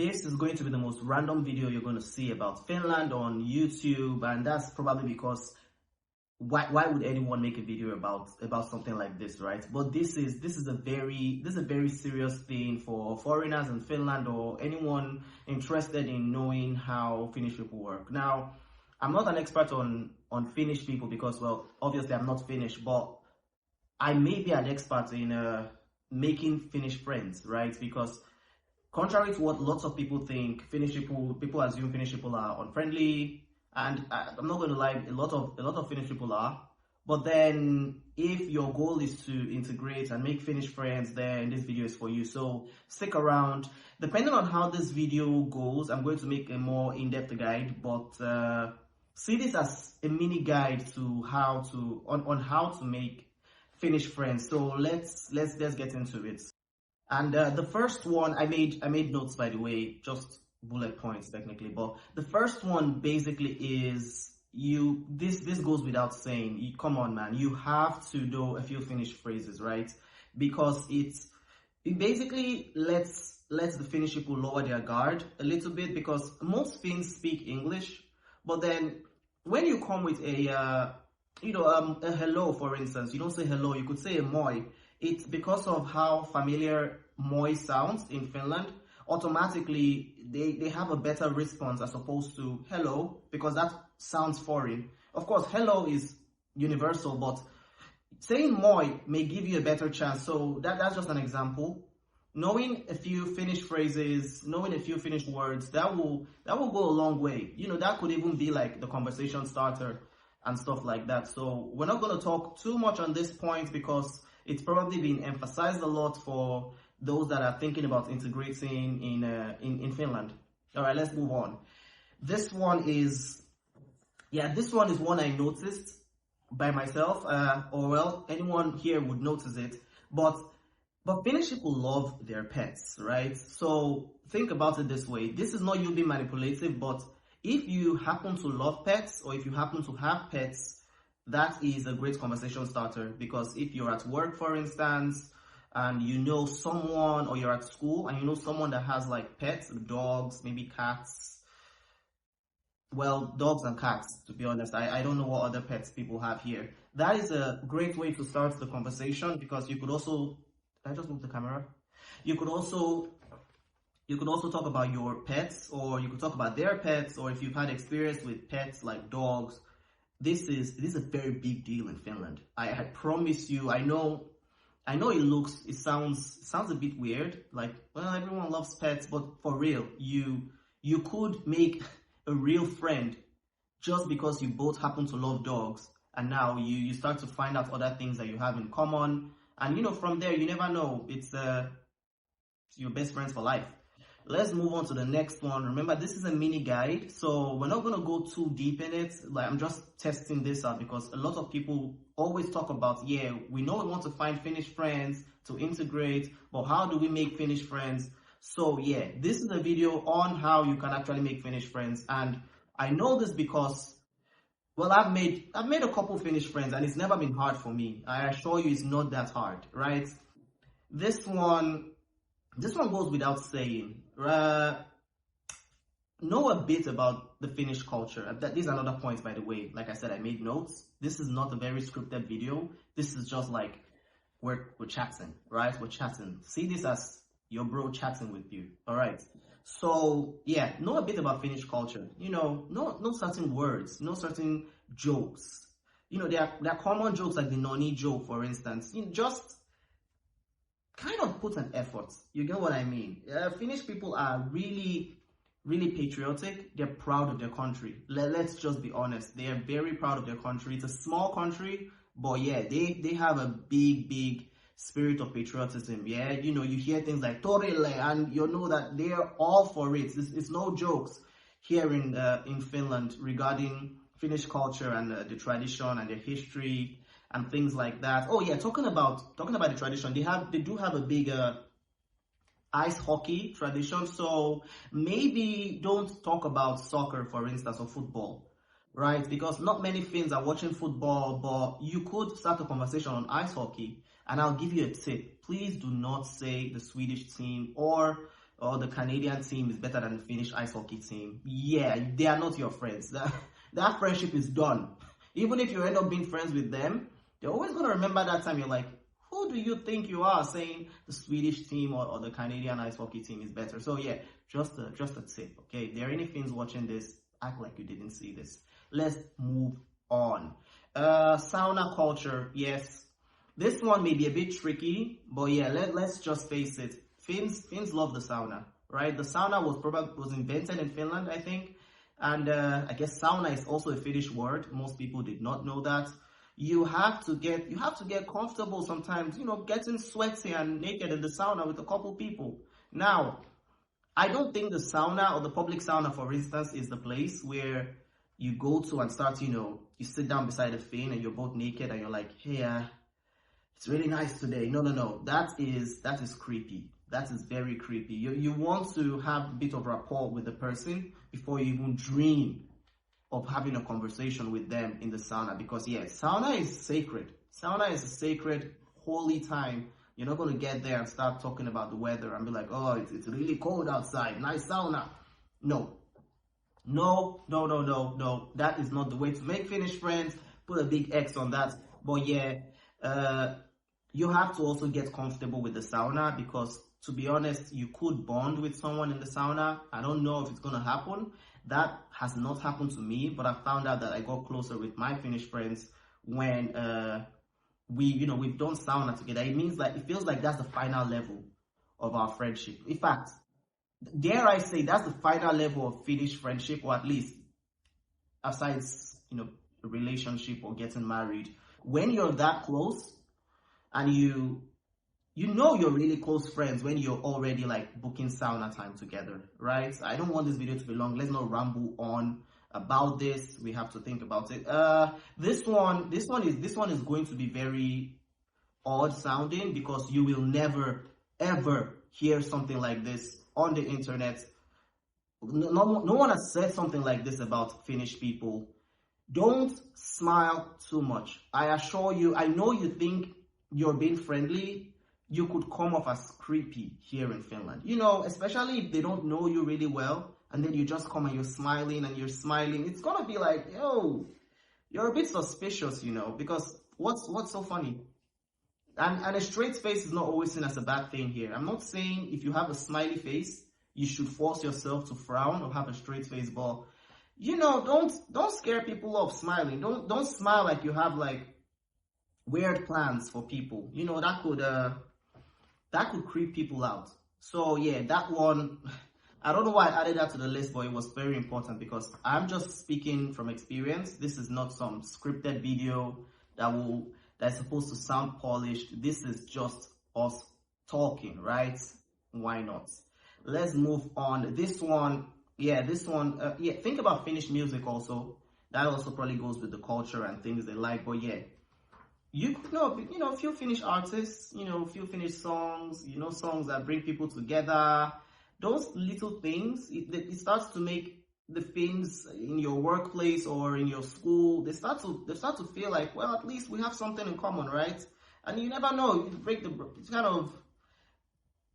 This is going to be the most random video you're going to see about Finland on YouTube, and that's probably because why would anyone make a video about something like this, right? But this is a very serious thing for foreigners in Finland or anyone interested in knowing how Finnish people work. Now, I'm not an expert on Finnish people because, well, obviously I'm not Finnish, but I may be an expert in making Finnish friends, right? Because contrary to what lots of people think, people assume Finnish people are unfriendly, and I'm not going to lie, a lot of Finnish people are. But then, if your goal is to integrate and make Finnish friends, then this video is for you. So stick around. Depending on how this video goes, I'm going to make a more in-depth guide. But see this as a mini guide to how to make Finnish friends. So let's get into it. And the first one, I made notes, by the way, just bullet points technically, but the first one basically is this goes without saying. Come on, man, you have to know a few Finnish phrases, right? Because it basically lets the Finnish people lower their guard a little bit, because most Finns speak English, but then when you come with a hello, for instance, you don't say hello, you could say a moi. It's because of how familiar moi sounds in Finland. Automatically, they have a better response as opposed to hello, because that sounds foreign. Of course, hello is universal, but saying moi may give you a better chance. So that's just an example. Knowing a few Finnish phrases, knowing a few Finnish words, that will go a long way. That could even be like the conversation starter and stuff like that. So we're not going to talk too much on this point because it's probably been emphasized a lot for those that are thinking about integrating in Finland. All right, let's move on. This one is one I noticed by myself, or well, anyone here would notice it. But Finnish people love their pets, right? So think about it this way. This is not you being manipulative, but if you happen to love pets, or if you happen to have pets, that is a great conversation starter. Because if you're at work, for instance, and you know someone, or you're at school and you know someone that has like pets, dogs, maybe cats. Well, dogs and cats, to be honest. I don't know what other pets people have here. That is a great way to start the conversation, because you could also, I just moved the camera. You could also talk about your pets, or you could talk about their pets, or if you've had experience with pets like dogs. This is a very big deal in Finland. I promise you. I know it sounds a bit weird, like, well, everyone loves pets, but for real, you could make a real friend just because you both happen to love dogs, and now you start to find out other things that you have in common, and from there, you never know, it's your best friends for life. Let's move on to the next one. Remember, this is a mini guide, so we're not going to go too deep in it. Like, I'm just testing this out because a lot of people always talk about, yeah, we know we want to find Finnish friends to integrate, but how do we make Finnish friends? So yeah, this is a video on how you can actually make Finnish friends. And I know this because, well, I've made a couple Finnish friends, and it's never been hard for me. I assure you, it's not that hard, right? This one goes without saying. Know a bit about the Finnish culture. These are another points, by the way. Like I said, I made notes. This is not a very scripted video. This is just like we're chatting, right? We're chatting. See this as your bro chatting with you. All right. So yeah, know a bit about Finnish culture. No certain words, no certain jokes. There are common jokes like the noni joke, for instance. Just kind of put an effort. You get what I mean? Finnish people are really, really patriotic. They're proud of their country. Let's just be honest. They are very proud of their country. It's a small country, but yeah, they have a big spirit of patriotism. Yeah, you hear things like Torille, and you know that they are all for it. It's no jokes here in Finland regarding Finnish culture and the tradition and their history and things like that. Oh yeah, talking about the tradition, they do have a big ice hockey tradition. So maybe don't talk about soccer, for instance, or football, right? Because not many Finns are watching football, but you could start a conversation on ice hockey. And I'll give you a tip. Please do not say the Swedish team or or the Canadian team is better than the Finnish ice hockey team. Yeah, they are not your friends. That friendship is done. Even if you end up being friends with them, they're always going to remember that time you're like, who do you think you are saying the Swedish team or the Canadian ice hockey team is better? So yeah, just a tip, okay? If there are any Finns watching this, act like you didn't see this. Let's move on. Sauna culture, yes. This one may be a bit tricky, but yeah, let's just face it. Finns love the sauna, right? The sauna was invented in Finland, I think. And I guess sauna is also a Finnish word. Most people did not know that. You have to get comfortable sometimes, getting sweaty and naked in the sauna with a couple people. Now, I don't think the sauna or the public sauna, for instance, is the place where you go to and start, you sit down beside a Finn and you're both naked and you're like, hey, it's really nice today. No. That is creepy. That is very creepy. You want to have a bit of rapport with the person before you even dream of having a conversation with them in the sauna, because yeah, sauna is sacred. Sauna is a sacred, holy time. You're not going to get there and start talking about the weather and be like, oh, it's really cold outside, nice sauna. No. That is not the way to make Finnish friends. Put a big X on that. But yeah, you have to also get comfortable with the sauna, because to be honest, you could bond with someone in the sauna. I don't know if it's going to happen. That has not happened to me, but I found out that I got closer with my Finnish friends when we've done sauna together. It feels like that's the final level of our friendship. In fact, dare I say that's the final level of Finnish friendship, or at least aside, a relationship or getting married. When you're that close and you're really close friends when you're already like booking sauna time together, right? I don't want this video to be long. Let's not ramble on about this. We have to think about it. This one is going to be very odd sounding, because you will never ever hear something like this on the internet. No one has said something like this about Finnish people. Don't smile too much. I assure you, I know you think you're being friendly. You could come off as creepy here in Finland. Especially if they don't know you really well, and then you just come and you're smiling. It's gonna be like, yo, you're a bit suspicious, because what's so funny? And a straight face is not always seen as a bad thing here. I'm not saying if you have a smiley face, you should force yourself to frown or have a straight face, but don't scare people off smiling. Don't smile like you have like weird plans for people. That could creep people out. So yeah, that one, I don't know why I added that to the list, but it was very important because I'm just speaking from experience. This is not some scripted video that's supposed to sound polished. This is just us talking, right? Why not? Let's move on. This one, think about Finnish music also. That also probably goes with the culture and things they like, but yeah. You know, a few Finnish artists, a few Finnish songs, songs that bring people together. Those little things, it starts to make the Finns in your workplace or in your school, they start to feel like, well, at least we have something in common, right? And you never know, you kind of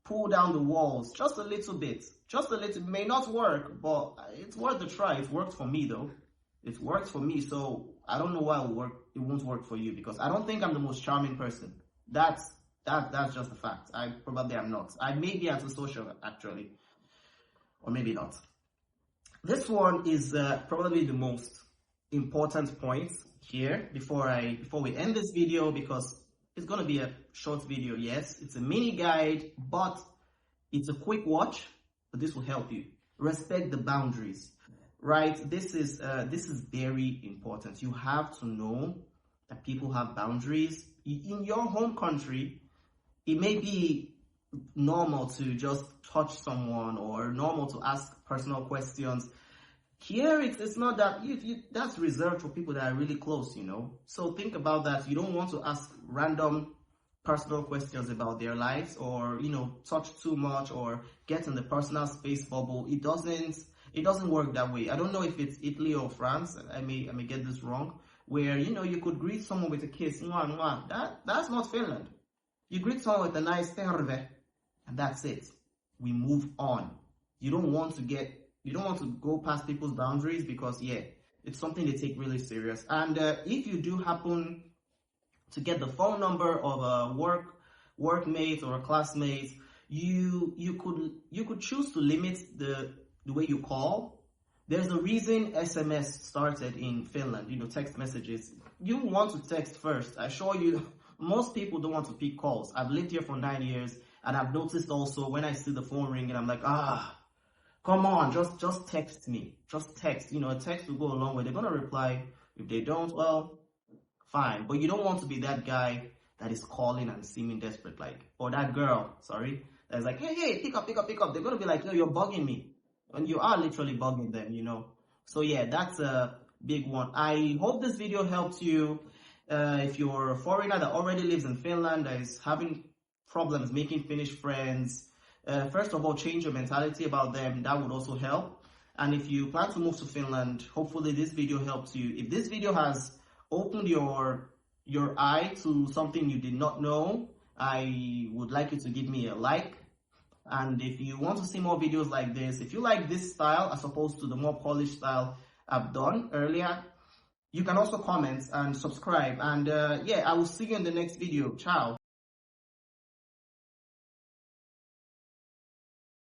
pull down the walls just a little bit. It may not work, but it's worth a try. It worked for me though. It worked for me, so I don't know why it won't work for you, because I don't think I'm the most charming person. That's just a fact. I probably am not. I may be antisocial actually, or maybe not. This one is probably the most important point here before we end this video, because it's gonna be a short video. Yes, it's a mini guide, but it's a quick watch. But this will help you respect the boundaries. Right, this is very important. You have to know that people have boundaries. In your home country, it may be normal to just touch someone or normal to ask personal questions. Here, it's not that. That's reserved for people that are really close, So think about that. You don't want to ask random personal questions about their lives, or touch too much or get in the personal space bubble. It doesn't work that way. I don't know if it's Italy or France. I may get this wrong. Where you could greet someone with a kiss. That's not Finland. You greet someone with a nice terve, and that's it. we move on. You don't want to go past people's boundaries, because yeah, it's something they take really serious. And if you do happen to get the phone number of a workmate or a classmate, you could choose to limit the way you call. There's a reason SMS started in Finland, text messages. You want to text first. I assure you, most people don't want to pick calls. I've lived here for 9 years, and I've noticed also when I see the phone ring and I'm like, come on, just text me. Just text. A text will go a long way. They're gonna reply. If they don't, well, fine. But you don't want to be that guy that is calling and seeming desperate, or that girl, sorry, that's like, hey, pick up. They're gonna be like, no, you're bugging me. And you are literally bugging them. So yeah, that's a big one. I hope this video helps you. If you're a foreigner that already lives in Finland, that is having problems making Finnish friends, first of all, change your mentality about them. That would also help. And if you plan to move to Finland, hopefully this video helps you. If this video has opened your eye to something you did not know, I would like you to give me a like. And if you want to see more videos like this, if you like this style as opposed to the more polished style I've done earlier, you can also comment and subscribe. And yeah, I will see you in the next video. Ciao.